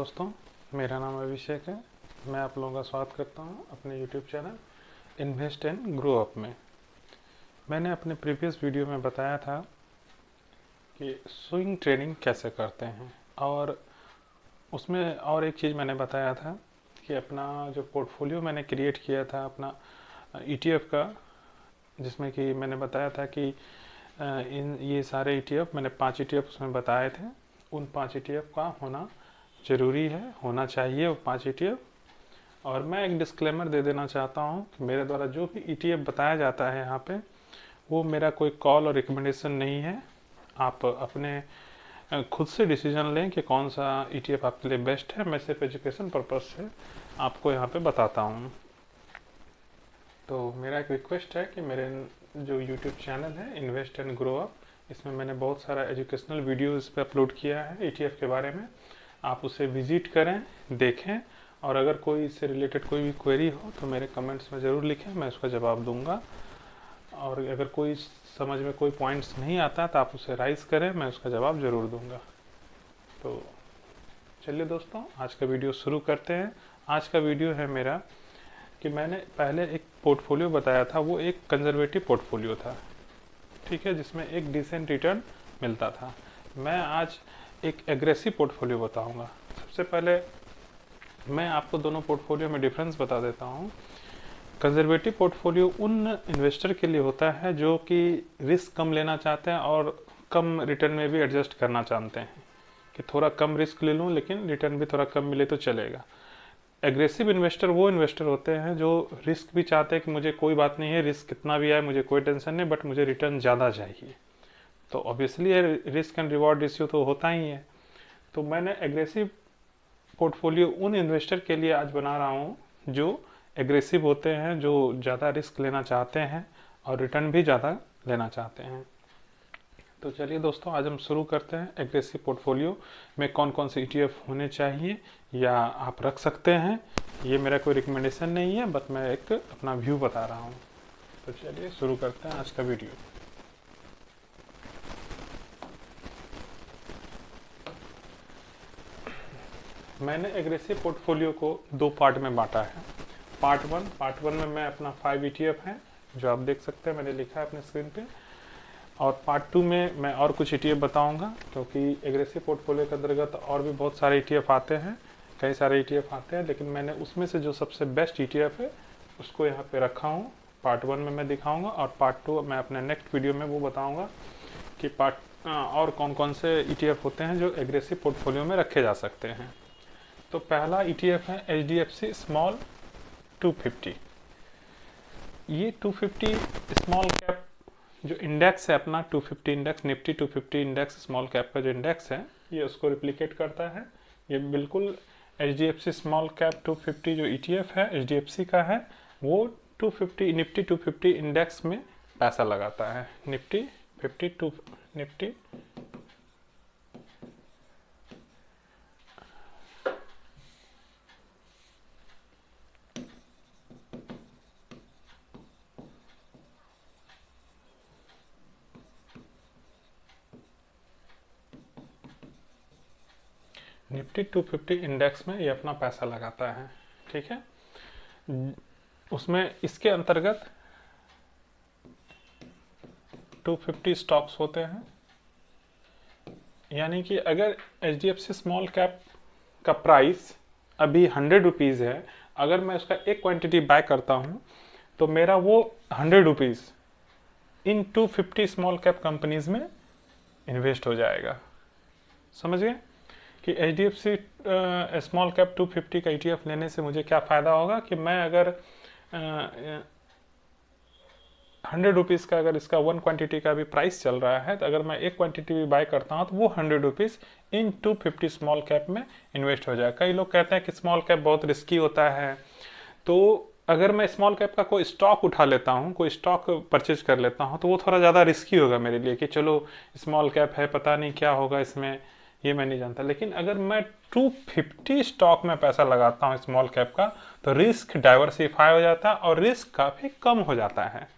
दोस्तों, मेरा नाम अभिषेक है। मैं आप लोगों का स्वागत करता हूं अपने YouTube channel invest and grow up में। मैंने अपने प्रीवियस वीडियो में बताया था कि स्विंग ट्रेडिंग कैसे करते हैं, और उसमें और एक चीज़ मैंने बताया था कि अपना जो पोर्टफोलियो मैंने क्रिएट किया था अपना ETF का, जिसमें कि मैंने बताया था कि इन ये सारे ETF मैंने 5 ETF उसमें बताए थे। उन 5 ETF का होना ज़रूरी है, होना चाहिए वो 5 ETF। और मैं एक डिस्क्लेमर दे देना चाहता हूँ कि मेरे द्वारा जो भी ETF बताया जाता है यहाँ पे, वो मेरा कोई कॉल और रिकमेंडेशन नहीं है। आप अपने खुद से डिसीजन लें कि कौन सा ETF आपके लिए बेस्ट है। मैं सिर्फ एजुकेशन पर्पज़ से आपको यहाँ पे बताता हूँ। तो मेरा एक रिक्वेस्ट है कि मेरे जो YouTube चैनल है इन्वेस्ट एंड ग्रो अप, इसमें मैंने बहुत सारा एजुकेशनल वीडियो इस पर अपलोड किया है ETF के बारे में। आप उसे विजिट करें, देखें, और अगर कोई इससे रिलेटेड कोई भी क्वेरी हो तो मेरे कमेंट्स में ज़रूर लिखें, मैं उसका जवाब दूंगा। और अगर कोई समझ में कोई पॉइंट्स नहीं आता तो आप उसे राइज करें, मैं उसका जवाब ज़रूर दूंगा। तो चलिए दोस्तों, आज का वीडियो शुरू करते हैं। आज का वीडियो है मेरा कि मैंने पहले एक पोर्टफोलियो बताया था, वो एक कंजर्वेटिव पोर्टफोलियो था, ठीक है, जिसमें एक डिसेंट रिटर्न मिलता था। मैं आज एक एग्रेसिव पोर्टफोलियो बताऊंगा। सबसे पहले मैं आपको दोनों पोर्टफोलियो में डिफरेंस बता देता हूं। कंजर्वेटिव पोर्टफोलियो उन इन्वेस्टर के लिए होता है जो कि रिस्क कम लेना चाहते हैं और कम रिटर्न में भी एडजस्ट करना चाहते हैं कि थोड़ा कम रिस्क ले लूं लेकिन रिटर्न भी थोड़ा कम मिले तो चलेगा। एग्रेसिव इन्वेस्टर वो इन्वेस्टर होते हैं जो रिस्क भी चाहते हैं कि मुझे कोई बात नहीं है, रिस्क कितना भी आए मुझे कोई टेंशन नहीं, बट मुझे रिटर्न ज़्यादा चाहिए। तो obviously risk and reward ratio तो होता ही है। तो मैंने एग्रेसिव पोर्टफोलियो उन इन्वेस्टर के लिए आज बना रहा हूँ जो एग्रेसिव होते हैं, जो ज़्यादा रिस्क लेना चाहते हैं और रिटर्न भी ज़्यादा लेना चाहते हैं। तो चलिए दोस्तों, आज हम शुरू करते हैं। एग्रेसिव पोर्टफोलियो में कौन कौन से ETF होने चाहिए या आप रख सकते हैं, ये मेरा कोई रिकमेंडेशन नहीं है, बट मैं एक अपना व्यू बता रहा हूँ। तो चलिए शुरू करते हैं आज का वीडियो। मैंने एग्रेसिव पोर्टफोलियो को 2 पार्ट में बांटा है। पार्ट वन में मैं अपना 5 ETF है जो आप देख सकते हैं, मैंने लिखा है अपने स्क्रीन पे। और पार्ट 2 में मैं और कुछ ETF बताऊंगा, क्योंकि एग्रेसिव पोर्टफोलियो के अंतर्गत और भी बहुत सारे ETF आते हैं, कई सारे ETF आते हैं, लेकिन मैंने उसमें से जो सबसे बेस्ट ETF है उसको यहाँ पे रखा हूँ। पार्ट 1 में मैं दिखाऊंगा और पार्ट 2 मैं अपने नेक्स्ट वीडियो में वो बताऊंगा कि और कौन कौन से ETF होते हैं जो एग्रेसिव पोर्टफोलियो में रखे जा सकते हैं। तो पहला ETF है HDFC स्मॉल 250। ये 250 स्मॉल कैप जो इंडेक्स है अपना, 250 index, Nifty 250 index small cap का जो इंडेक्स है, ये उसको रिप्लिकेट करता है। ये बिल्कुल HDFC स्मॉल कैप 250 जो ETF है HDFC का है, वो निफ्टी 250 इंडेक्स में पैसा लगाता है। निफ्टी 250 इंडेक्स में ये अपना पैसा लगाता है, ठीक है। उसमें इसके अंतर्गत 250 स्टॉक्स होते हैं, यानी कि अगर HDFC स्मॉल कैप का प्राइस अभी 100 रुपीज़ है, अगर मैं उसका एक क्वांटिटी बाय करता हूँ तो मेरा वो 100 rupees in 250 small cap companies में इन्वेस्ट हो जाएगा। समझ गए कि HDFC स्मॉल कैप 250 का ETF लेने से मुझे क्या फ़ायदा होगा कि मैं अगर 100 रुपीज़ का अगर इसका 1 क्वांटिटी का भी प्राइस चल रहा है, तो अगर मैं एक क्वांटिटी भी बाय करता हूँ तो वो 100 रुपीज़ इन 250 स्मॉल कैप में इन्वेस्ट हो जाएगा। कई लोग कहते हैं कि स्मॉल कैप बहुत रिस्की होता है, तो अगर मैं स्मॉल कैप का कोई स्टॉक उठा लेता हूँ, कोई स्टॉक परचेज कर लेता हूँ, तो वो थोड़ा ज़्यादा रिस्की होगा मेरे लिए कि चलो स्मॉल कैप है, पता नहीं क्या होगा इसमें, ये मैं नहीं जानता। लेकिन अगर मैं 250 स्टॉक में पैसा लगाता हूँ स्मॉल कैप का, तो रिस्क डाइवर्सिफाई हो जाता है और रिस्क काफ़ी कम हो जाता है।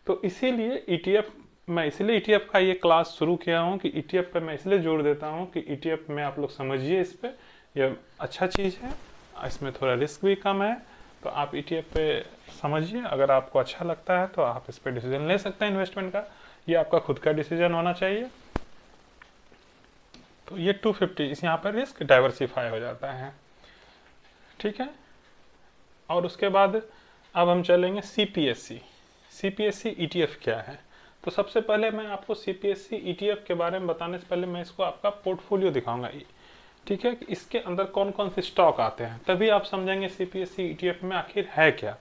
तो इसीलिए मैं इसलिए ETF का ये क्लास शुरू किया हूँ कि ETF पे मैं इसलिए जोर देता हूँ कि ETF में आप लोग समझिए इस पे ये अच्छा चीज़ है, इसमें थोड़ा रिस्क भी कम है। तो आप ETF पे समझिए, अगर आपको अच्छा लगता है तो आप इस पर डिसीजन ले सकते हैं इन्वेस्टमेंट का। ये आपका खुद का डिसीजन होना चाहिए। तो ये 250 इस यहाँ पर रिस्क डाइवर्सिफाई हो जाता है, ठीक है। और उसके बाद अब हम चलेंगे CPSE। CPSE ETF क्या है? तो सबसे पहले मैं आपको CPSE ETF के बारे में बताने से पहले मैं इसको आपका पोर्टफोलियो दिखाऊंगा, ठीक है, कि इसके अंदर कौन कौन से स्टॉक आते हैं, तभी आप समझेंगे CPSE ETF में आखिर है क्या,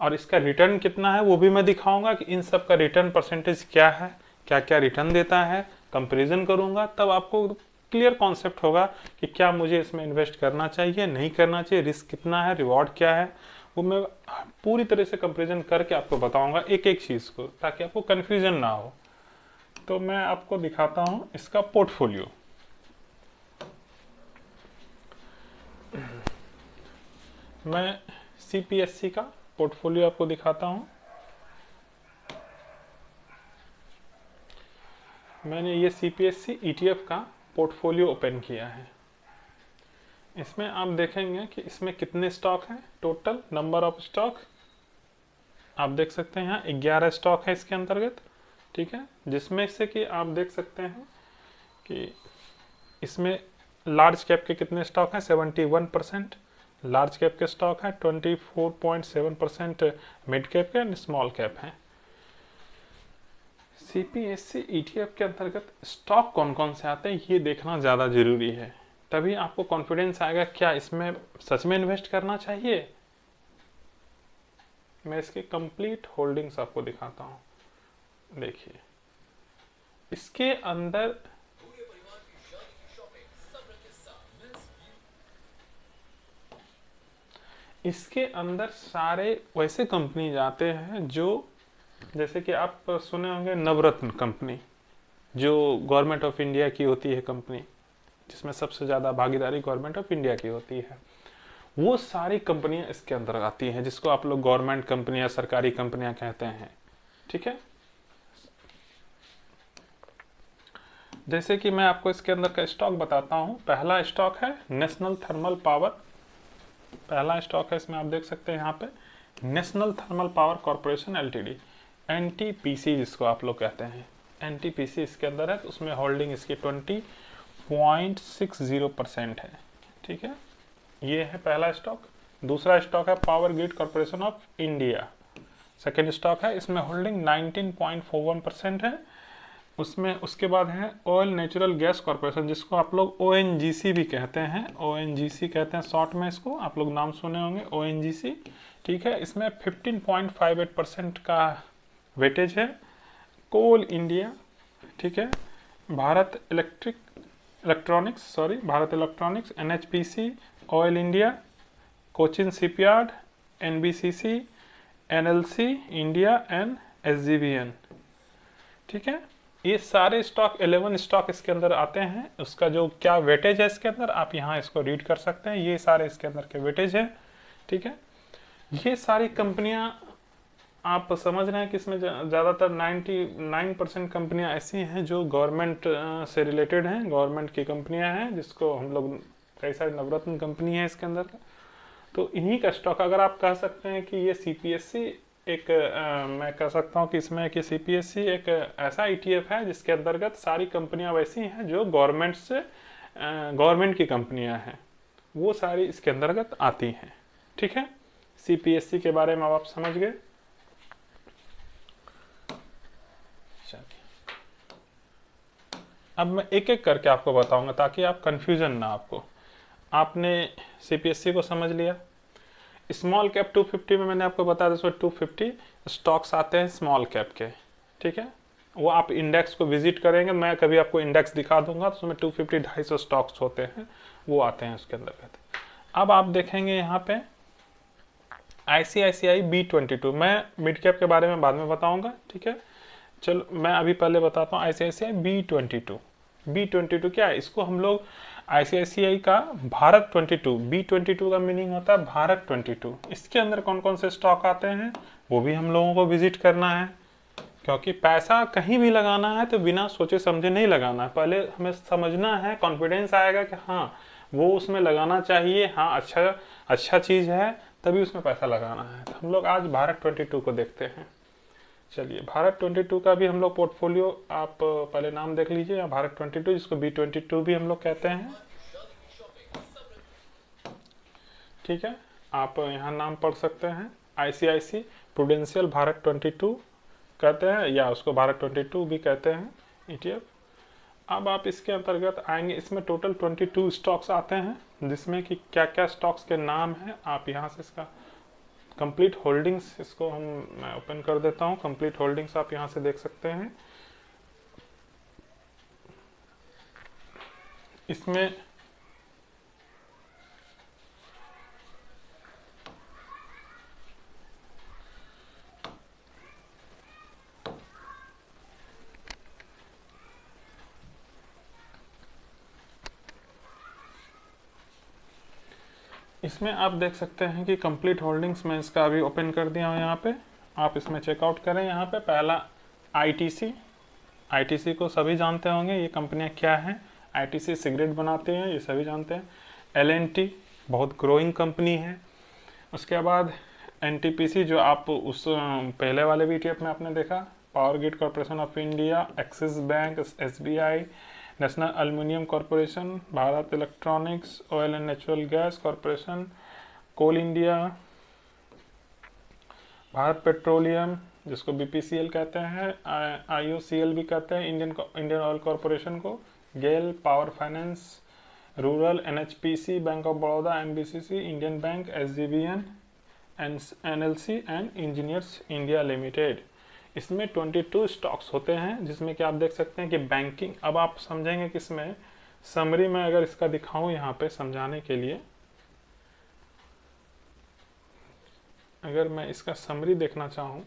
और इसका रिटर्न कितना है वो भी मैं दिखाऊंगा कि इन सब का रिटर्न परसेंटेज क्या है, क्या क्या रिटर्न देता है, कंपेरिजन करूंगा, तब आपको क्लियर कॉन्सेप्ट होगा कि क्या मुझे इसमें इन्वेस्ट करना चाहिए, नहीं करना चाहिए, रिस्क कितना है, रिवॉर्ड क्या है, वो मैं पूरी तरह से कंपेरिजन करके आपको बताऊंगा एक एक चीज़ को, ताकि आपको कन्फ्यूजन ना हो। तो मैं आपको दिखाता हूँ इसका पोर्टफोलियो। मैं CPSE का पोर्टफोलियो आपको दिखाता हूँ। मैंने ये CPSE ETF का पोर्टफोलियो ओपन किया है। इसमें आप देखेंगे कि इसमें कितने स्टॉक हैं, टोटल नंबर ऑफ स्टॉक आप देख सकते हैं यहाँ 11 स्टॉक है इसके अंतर्गत, ठीक है, जिसमें से कि आप देख सकते हैं कि इसमें लार्ज कैप के कितने स्टॉक हैं, 71% लार्ज कैप के स्टॉक हैं, 24.7% मिड कैप के एंड स्मॉल कैप हैं। CPSE ETF के अंतर्गत स्टॉक कौन कौन से आते हैं ये देखना ज़्यादा ज़रूरी है, तभी आपको कॉन्फिडेंस आएगा क्या इसमें सच में इन्वेस्ट करना चाहिए। मैं इसके कंप्लीट होल्डिंग्स आपको दिखाता हूँ। देखिए इसके अंदर सारे वैसे कंपनी जाते हैं जो, जैसे कि आप सुने होंगे नवरत्न कंपनी, जो गवर्नमेंट ऑफ इंडिया की होती है कंपनी, जिसमें सबसे ज़्यादा भागीदारी गवर्नमेंट ऑफ इंडिया की होती है, वो सारी कंपनियां इसके अंदर आती हैं, जिसको आप लोग गवर्नमेंट कंपनियां, सरकारी कंपनियां कहते हैं, ठीक है। जैसे कि मैं आपको इसके अंदर का स्टॉक बताता हूं। पहला स्टॉक है नेशनल थर्मल पावर, पहला स्टॉक है इसमें आप देख सकते हैं यहाँ पे national thermal power corporation LTD, NTPC जिसको आप लोग कहते हैं, NTPC इसके अंदर है। तो उसमें होल्डिंग इसकी 20.60% है, ठीक है। ये है पहला स्टॉक। दूसरा स्टॉक है power grid corporation of India, second stock है, इसमें होल्डिंग 19.41% है। उसमें उसके बाद है ऑयल नेचुरल गैस कॉर्पोरेशन, जिसको आप लोग ONGC भी कहते हैं, ONGC कहते हैं शॉर्ट में इसको, आप लोग नाम सुने होंगे ONGC, ठीक है। इसमें 15.58% का वेटेज है। कोल इंडिया, ठीक है, Bharat electronics, NHPC, oil India, Cochin shipyard, NBCC, NLC India and SGVN, ठीक है। ये सारे स्टॉक 11 स्टॉक इसके अंदर आते हैं। उसका जो क्या वेटेज है इसके अंदर आप यहाँ इसको रीड कर सकते हैं, ये सारे इसके अंदर के वेटेज है, ठीक है। ये सारी कंपनियां आप समझ रहे हैं कि इसमें ज़्यादातर 99% कंपनियां ऐसी हैं जो गवर्नमेंट से रिलेटेड हैं, गवर्नमेंट की कंपनियां हैं, जिसको हम लोग कई सारी नवरत्न कंपनी है इसके अंदर। तो इन्हीं का स्टॉक अगर आप कह सकते हैं कि ये CPSE एक मैं कह सकता हूँ कि इसमें कि CPSE एक ऐसा ETF है जिसके अंतर्गत सारी कंपनियां वैसी हैं जो गवर्नमेंट की कंपनियां हैं, वो सारी इसके अंतर्गत आती हैं, ठीक है। CPSE के बारे में आप समझ गए। अब मैं एक एक करके आपको बताऊंगा ताकि आप कंफ्यूजन ना आपको। आपने CPSE को समझ लिया। स्मॉल कैप 250 में मैंने आपको बताया, इसमें 250 स्टॉक्स आते हैं स्मॉल कैप के, ठीक है। वो आप इंडेक्स को विजिट करेंगे, मैं कभी आपको इंडेक्स दिखा दूंगा, तो उसमें 250-250 स्टॉक्स होते हैं, वो आते हैं उसके अंदर। अब आप देखेंगे यहाँ पे ICICI B22, मैं मिड कैप के बारे में बाद में बताऊंगा, ठीक है। चलो मैं अभी पहले बताता हूँ ICICI B22 क्या है। इसको हम लोग ICICI का भारत 22, B22 का मीनिंग होता है भारत 22। इसके अंदर कौन कौन से स्टॉक आते हैं वो भी हम लोगों को विजिट करना है, क्योंकि पैसा कहीं भी लगाना है तो बिना सोचे समझे नहीं लगाना है। पहले हमें समझना है, कॉन्फिडेंस आएगा कि हाँ वो उसमें लगाना चाहिए। हाँ, अच्छा चीज़ है, तभी उसमें पैसा लगाना है। तो हम लोग आज भारत 22 को देखते हैं। चलिए, भारत 22 का भी हम लोग पोर्टफोलियो, आप पहले नाम देख लीजिए। या भारत 22, जिसको B22 भी हम लोग कहते हैं, ठीक है। आप यहाँ नाम पढ़ सकते हैं, ICICI प्रूडेंशियल भारत 22 कहते हैं, या उसको भारत 22 भी कहते हैं, ETF। अब आप इसके अंतर्गत आएंगे, इसमें टोटल 22 स्टॉक्स आते हैं, जिसमें कि क्या क्या स्टॉक्स के नाम हैं। आप यहाँ से इसका कंप्लीट होल्डिंग्स, इसको मैं ओपन कर देता हूँ। कंप्लीट होल्डिंग्स आप यहाँ से देख सकते हैं। इसमें आप देख सकते हैं कि कंप्लीट होल्डिंग्स में इसका अभी ओपन कर दिया हूँ। यहाँ पे आप इसमें चेकआउट करें। यहाँ पे पहला ITC को सभी जानते होंगे, ये कंपनियाँ क्या हैं। ITC सिगरेट बनाते हैं, ये सभी जानते हैं। L&T बहुत ग्रोइंग कंपनी है। उसके बाद NTPC, जो आप उस पहले वाले ETF में आपने देखा, power grid corporation of India, Axis bank, SBI, national aluminium corporation, Bharat electronics, oil and natural gas corporation, coal India, Bharat petroleum, जिसको BPCL कहते हैं, IOCL भी कहते हैं, इंडियन ऑयल कॉरपोरेशन को, GAIL Power Finance, Rural, NHPC, Bank of Baroda, MBCC, Indian Bank, SGBN, NLC and Engineers India Limited. इसमें 22 stocks होते हैं, जिसमें कि आप देख सकते हैं कि बैंकिंग। अब आप समझेंगे कि इसमें समरी में अगर इसका दिखाऊं यहाँ पे समझाने के लिए, अगर मैं इसका समरी देखना चाहूँ,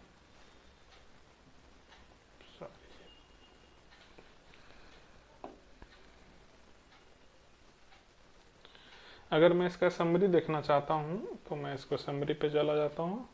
अगर मैं इसका समरी देखना चाहता हूँ तो मैं इसको समरी पे चला जाता हूँ।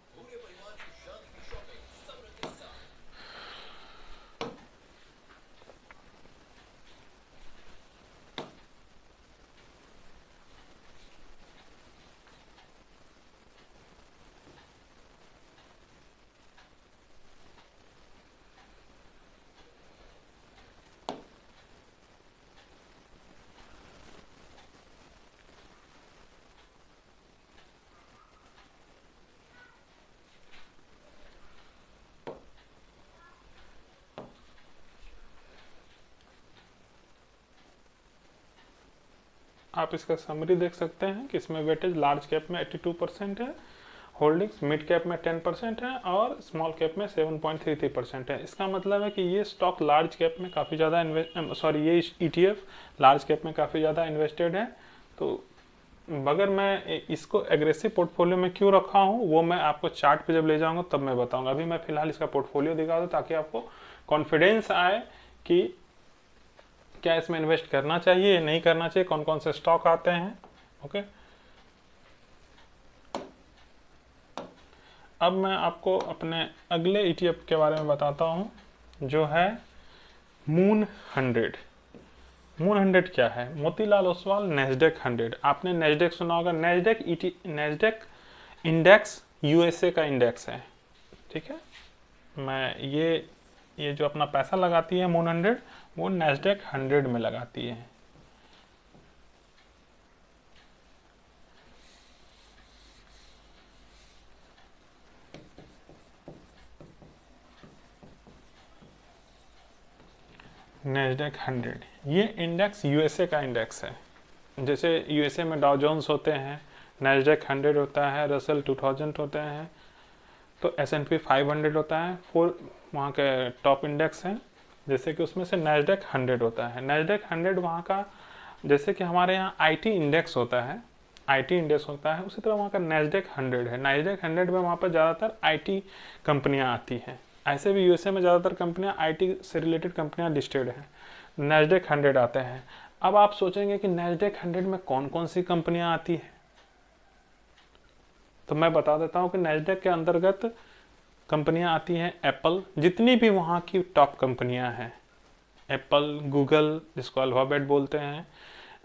आप इसका समरी देख सकते हैं कि इसमें वेटेज लार्ज कैप में 82% है, होल्डिंग्स मिड कैप में 10% है और स्मॉल कैप में 7.33% है। इसका मतलब है कि ये स्टॉक लार्ज कैप में काफ़ी ज़्यादा ये ETF लार्ज कैप में काफ़ी ज़्यादा इन्वेस्टेड है। तो अगर मैं इसको एग्रेसिव पोर्टफोलियो में क्यों रखा हूँ, वो मैं आपको चार्ट पे जब ले जाऊँगा तब मैं बताऊँगा। अभी मैं फिलहाल इसका पोर्टफोलियो दिखा दूँ ताकि आपको कॉन्फिडेंस आए कि क्या इसमें इन्वेस्ट करना चाहिए या नहीं करना चाहिए, कौन कौन से स्टॉक आते हैं। ओके, अब मैं आपको अपने अगले ETF के बारे में बताता हूँ, जो है मून 100। मून 100 क्या है? मोतीलाल ओसवाल नेस्डेक 100। आपने नेस्डेक सुना होगा। नेस्डेक इंडेक्स USA का इंडेक्स है, ठीक है। मैं ये जो अपना पैसा लगाती है मून 100, वो नेस्डेक 100 में लगाती है। नेस्डेक 100 ये इंडेक्स USA का इंडेक्स है। जैसे USA में डाउ जोन्स होते हैं, नेस्डेक 100 होता है, रसल 2000 होते हैं, तो S&P 500 होता है। 4 वहाँ के टॉप इंडेक्स हैं, जैसे कि उसमें से नेस्डेक 100 होता है। नेस्डेक 100 वहाँ का, जैसे कि हमारे यहाँ IT इंडेक्स होता है, IT इंडेक्स होता है, उसी तरह वहाँ का नेस्डेक 100 है। नेस्डेक 100 में वहाँ पर ज़्यादातर IT कंपनियाँ आती हैं। ऐसे भी USA में ज़्यादातर कंपनियाँ IT से रिलेटेड कंपनियाँ लिस्टेड हैं, नेस्डेक 100 आते हैं। अब आप सोचेंगे कि नेस्डेक 100 में कौन कौन सी कंपनियाँ आती हैं, तो मैं बता देता हूँ कि नेस्डेक के अंतर्गत कंपनियां आती हैं एप्पल, जितनी भी वहाँ की टॉप कंपनियां हैं, एप्पल, गूगल जिसको अल्फाबेट बोलते हैं,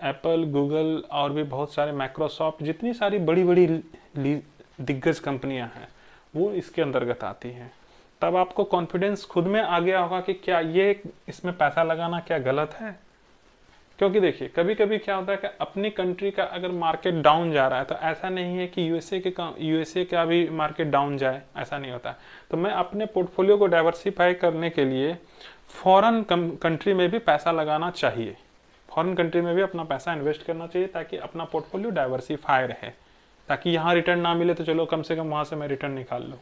एप्पल, गूगल और भी बहुत सारे, माइक्रोसॉफ्ट, जितनी सारी बड़ी बड़ी दिग्गज कंपनियां हैं वो इसके अंतर्गत आती हैं। तब आपको कॉन्फिडेंस खुद में आ गया होगा कि क्या ये इसमें पैसा लगाना क्या गलत है। क्योंकि देखिए कभी कभी क्या होता है कि अपनी कंट्री का अगर मार्केट डाउन जा रहा है तो ऐसा नहीं है कि यूएसए का भी मार्केट डाउन जाए, ऐसा नहीं होता। तो मैं अपने पोर्टफोलियो को डाइवर्सिफाई करने के लिए फॉरेन कंट्री में भी पैसा लगाना चाहिए, फॉरेन कंट्री में भी अपना पैसा इन्वेस्ट करना चाहिए ताकि अपना पोर्टफोलियो डाइवर्सिफाई रहे, ताकि यहाँ रिटर्न ना मिले तो चलो कम से कम वहाँ से मैं रिटर्न निकाल लूँ।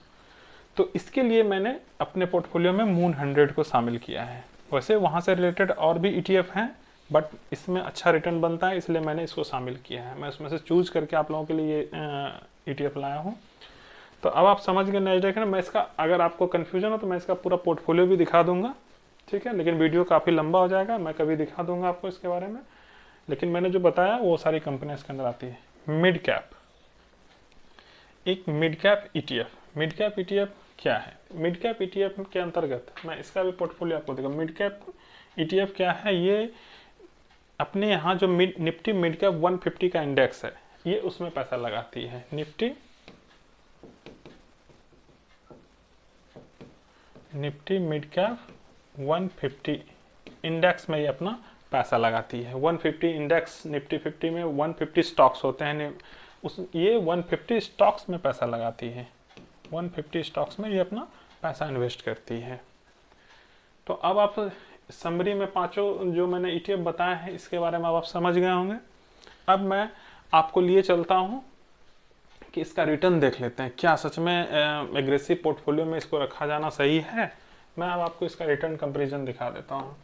तो इसके लिए मैंने अपने पोर्टफोलियो में मून 100 को शामिल किया है। वैसे वहाँ से रिलेटेड और भी ETF हैं, बट इसमें अच्छा रिटर्न बनता है इसलिए मैंने इसको शामिल किया है। मैं उसमें से चूज करके आप लोगों के लिए ये ETF लाया हूँ। तो अब आप समझ गए नैस्डैक है ना। मैं इसका, अगर आपको कन्फ्यूजन हो तो मैं इसका पूरा पोर्टफोलियो भी दिखा दूंगा, ठीक है, लेकिन वीडियो काफ़ी लंबा हो जाएगा, मैं कभी दिखा दूंगा आपको इसके बारे में। लेकिन मैंने जो बताया वो सारी कंपनियां इसके अंदर आती है। मिड कैप, एक mid cap ETF। Mid cap ETF क्या है? मिड कैप ETF के अंतर्गत मैं इसका भी पोर्टफोलियो आपको देखा। मिड कैप ETF क्या है? ये अपने यहाँ जो निफ्टी मिड कैप 150 का इंडेक्स है, ये उसमें पैसा लगाती है। निफ्टी मिड कैप 150 इंडेक्स में ये अपना पैसा लगाती है। 150 इंडेक्स, निफ्टी 50 में 150 स्टॉक्स होते हैं, ये 150 स्टॉक्स में पैसा लगाती है। 150 स्टॉक्स में ये अपना पैसा इन्वेस्ट करती है। तो अब आप समरी में पांचों जो मैंने ETF बताए हैं इसके बारे में अब आप समझ गए होंगे। अब मैं आपको लिए चलता हूँ कि इसका रिटर्न देख लेते हैं, क्या सच में एग्रेसिव पोर्टफोलियो में इसको रखा जाना सही है। मैं अब आपको इसका रिटर्न कंपैरिजन दिखा देता हूँ।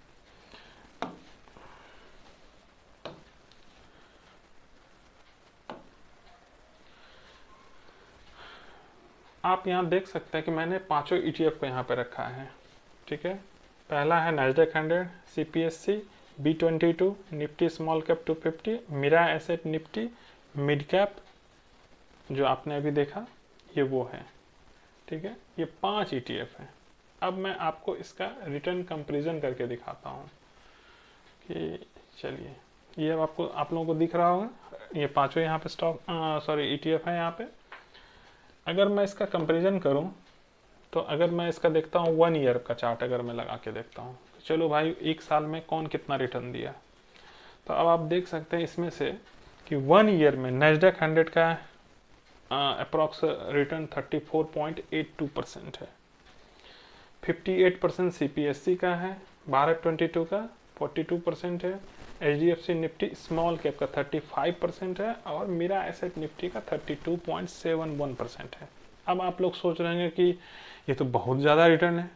आप यहाँ देख सकते हैं कि मैंने पांचों ETF को यहाँ पे रखा है, ठीक है। पहला है Nasdaq 100, CPSC, B22, Nifty small cap 250, Mirae asset Nifty, mid cap जो आपने अभी देखा ये वो है, ठीक है। ये 5 ETF हैं। अब मैं आपको इसका रिटर्न कंपैरिजन करके दिखाता हूँ कि चलिए, ये अब आपको, आप लोगों को दिख रहा होगा, ये पांचों यहाँ पे ETF है यहाँ पे। अगर मैं इसका कंपैरिजन करूं तो अगर मैं इसका देखता हूं 1 ईयर का चार्ट, अगर मैं लगा के देखता हूं तो चलो भाई एक साल में कौन कितना रिटर्न दिया, तो अब आप देख सकते हैं इसमें से कि 1 ईयर में नैस्डैक 100 का अप्रॉक्स रिटर्न 34.82% है। 58% CPSC का है, भारत 22 का 42% है, HDFC निफ्टी स्मॉल कैप का 35% है और मिरा एसेट निफ्टी का 32.71% है। अब आप लोग सोच रहे हैं कि ये तो बहुत ज़्यादा रिटर्न है,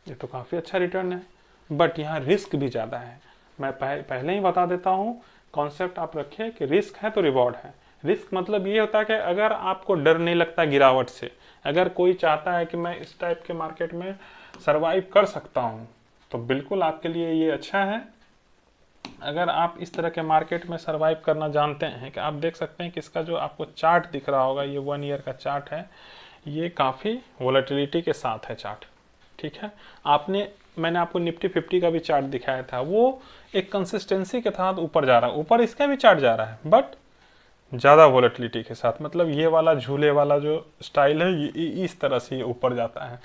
ये तो काफ़ी अच्छा रिटर्न है, बट यहाँ रिस्क भी ज़्यादा है। मैं पहले ही बता देता हूँ, कॉन्सेप्ट आप रखिए कि रिस्क है तो रिवॉर्ड है। रिस्क मतलब ये होता है कि अगर आपको डर नहीं लगता गिरावट से, अगर कोई चाहता है कि मैं इस टाइप के मार्केट में सरवाइव कर सकता हूँ तो बिल्कुल आपके लिए ये अच्छा है। अगर आप इस तरह के मार्केट में सरवाइव करना जानते हैं, कि आप देख सकते हैं कि इसका जो आपको चार्ट दिख रहा होगा, ये 1 ईयर का चार्ट है, ये काफ़ी वोलेटिलिटी के साथ है चार्ट, ठीक है। मैंने आपको निफ्टी 50 का भी चार्ट दिखाया था, वो एक कंसिस्टेंसी के साथ ऊपर जा रहा है, ऊपर इसका भी चार्ट जा रहा है बट ज़्यादा वोलेटिलिटी के साथ। मतलब ये वाला झूले वाला जो स्टाइल है ये इस तरह से ये ऊपर जाता है,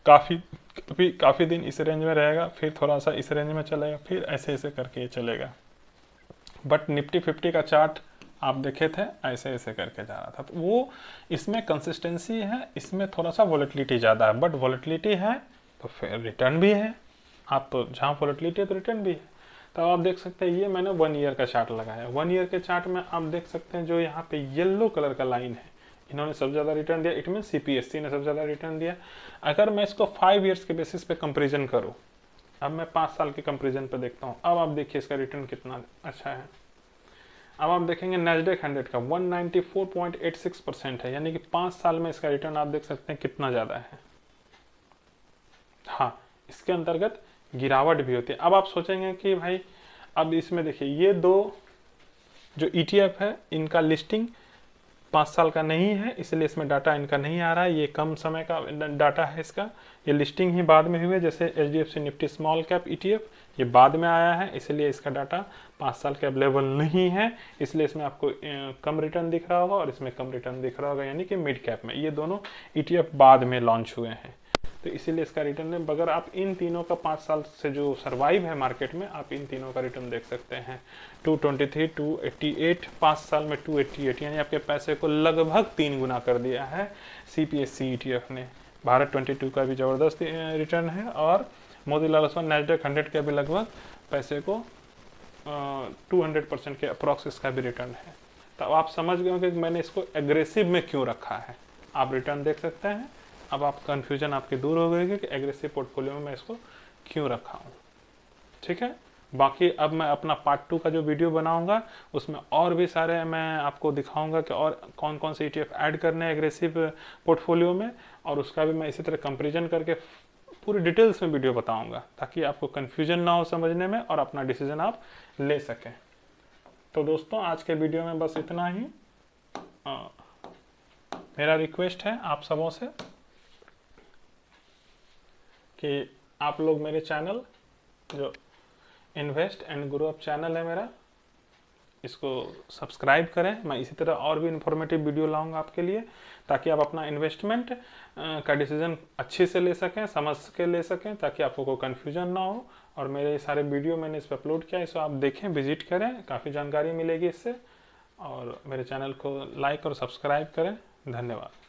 काफ़ी दिन इस रेंज में रहेगा, फिर थोड़ा सा इस रेंज में चलेगा, फिर ऐसे ऐसे करके ये चलेगा। बट निफ्टी 50 का चार्ट आप देखे थे ऐसे ऐसे करके जा रहा था, तो वो इसमें कंसिस्टेंसी है, इसमें थोड़ा सा वोलेटिलिटी ज़्यादा है, बट वोलेटिलिटी है तो फिर रिटर्न भी है। आप तो जहाँ वोलेटिलिटी है तो रिटर्न भी है। तो आप देख सकते हैं ये मैंने 1 ईयर का चार्ट लगाया। 1 ईयर के चार्ट में आप देख सकते हैं जो यहाँ पे येलो कलर का लाइन है, इन्होंने सबसे ज़्यादा रिटर्न दिया, इट मीन CPSC ने सबसे ज़्यादा रिटर्न दिया। अगर मैं इसको 5 ईयर्स के बेसिस पे कंपेरिजन करूँ, अब मैं 5 साल के कंपेरिजन पे देखता हूँ, अब आप देखिए इसका रिटर्न कितना अच्छा है। अब आप देखेंगे नैस्डैक 100 का 194.86% है, यानी कि 5 साल में इसका रिटर्न आप देख सकते हैं कितना ज़्यादा है। हाँ, इसके अंतर्गत गिरावट भी होती है। अब आप सोचेंगे कि भाई अब इसमें देखिए ये दो जो ETF है इनका लिस्टिंग 5 साल का नहीं है, इसलिए इसमें डाटा इनका नहीं आ रहा है, ये कम समय का डाटा है इसका। ये लिस्टिंग ही बाद में हुई है, जैसे HDFC Nifty small cap ETF ये बाद में आया है, इसलिए इसका डाटा 5 साल के अवेलेबल नहीं है, इसलिए इसमें आपको कम रिटर्न दिख रहा होगा और इसमें कम रिटर्न दिख रहा होगा, यानी कि मिड कैप में। ये दोनों ETF बाद में लॉन्च हुए हैं, तो इसीलिए इसका रिटर्न है। अगर आप इन तीनों का 5 साल से जो सर्वाइव है मार्केट में, आप इन तीनों का रिटर्न देख सकते हैं। 223, 288, 5 साल में 288, यानी आपके पैसे को लगभग 3 गुना कर दिया है CPSE ETF ने। भारत 22 का भी ज़बरदस्त रिटर्न है, और मोतीलाल ओसवाल नैस्डैक 100 का भी लगभग पैसे को 200% के अप्रॉक्स इसका भी रिटर्न है। तो आप समझ गए होंगे कि मैंने इसको एग्रेसिव में क्यों रखा है। आप रिटर्न देख सकते हैं। अब आप कंफ्यूजन आपकी दूर हो गई कि एग्रेसिव पोर्टफोलियो में मैं इसको क्यों रखा हूँ। ठीक है, बाकी अब मैं अपना पार्ट 2 का जो वीडियो बनाऊंगा उसमें और भी सारे मैं आपको दिखाऊंगा कि और कौन कौन से ETF ऐड करने हैं एग्रेसिव पोर्टफोलियो में, और उसका भी मैं इसी तरह कंपेरिजन करके पूरी डिटेल्स में वीडियो बताऊंगा, ताकि आपको कंफ्यूजन ना हो समझने में और अपना डिसीजन आप ले सकें। तो दोस्तों, आज के वीडियो में बस इतना ही। मेरा रिक्वेस्ट है आप सबों से कि आप लोग मेरे चैनल, जो invest and grow up channel है मेरा, इसको सब्सक्राइब करें। मैं इसी तरह और भी इन्फॉर्मेटिव वीडियो लाऊंगा आपके लिए, ताकि आप अपना इन्वेस्टमेंट का डिसीजन अच्छे से ले सकें, समझ के ले सकें, ताकि आपको कोई कन्फ्यूजन ना हो। और मेरे सारे वीडियो मैंने इस पर अपलोड किया, इसको आप देखें, विजिट करें, काफ़ी जानकारी मिलेगी इससे। और मेरे चैनल को लाइक और सब्सक्राइब करें। धन्यवाद।